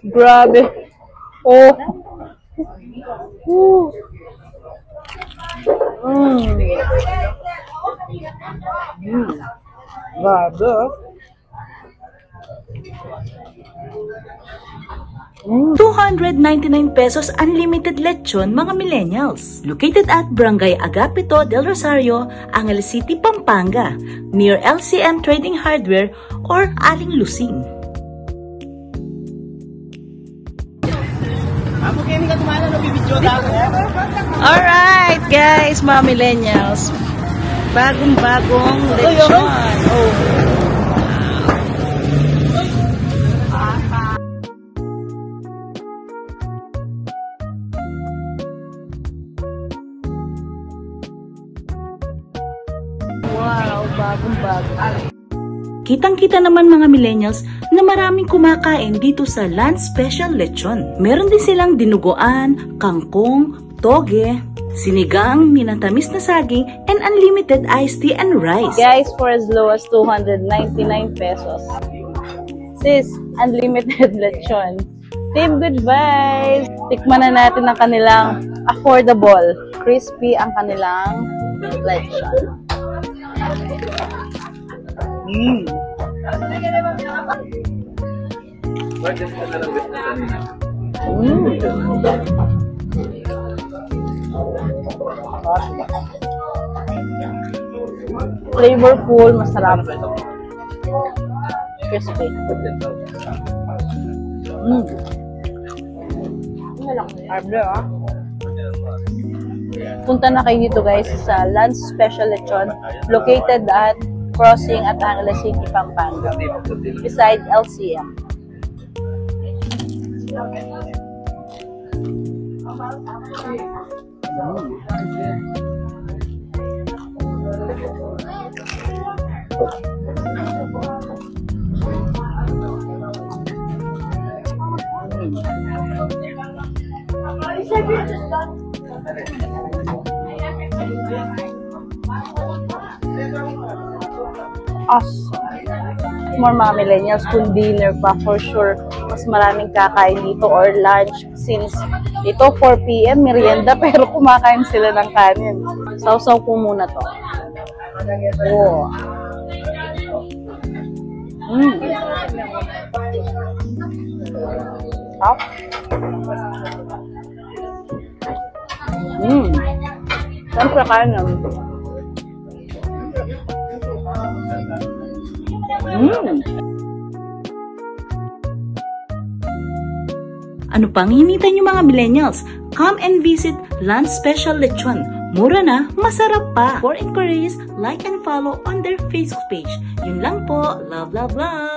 Grabe. Oh. Grabe. 299 pesos unlimited lechon mga millennials. Located at Barangay Agapito del Rosario, Angeles City, Pampanga, near LCM Trading Hardware or Aling Lusing. Alright guys, mga millennials. Bagong-bagong lechon. Oh. Wow, bagong-bago. Kitang-kita naman mga millennials na maraming kumakain dito sa Lance Special Lechon. Meron din silang dinuguan, kangkong, toge, sinigang, minatamis na saging, and unlimited iced tea and rice. Guys, for as low as 299 pesos. Sis, unlimited lechon. Team Good Vibes! Tikman na natin ang kanilang affordable. Crispy ang kanilang lechon. Flavorful, masarap. Crispy. Punta na kayo dito guys sa Lance Special Lechon, located at Crossing at Angeles City, Pampanga, beside LCM. More mga millennials, kung dinner pa, for sure, mas maraming kakain dito or lunch. Since ito 4 PM, merienda, pero kumakain sila ng kanin. Sausaw ko muna to. Oh. Top. Siyempre kanin. Ano pang hinintay niyo mga millennials? Come and visit Lance Special Lechon. Mura na, masarap pa. For inquiries, like and follow on their Facebook page. Yun lang po. Love, love, love!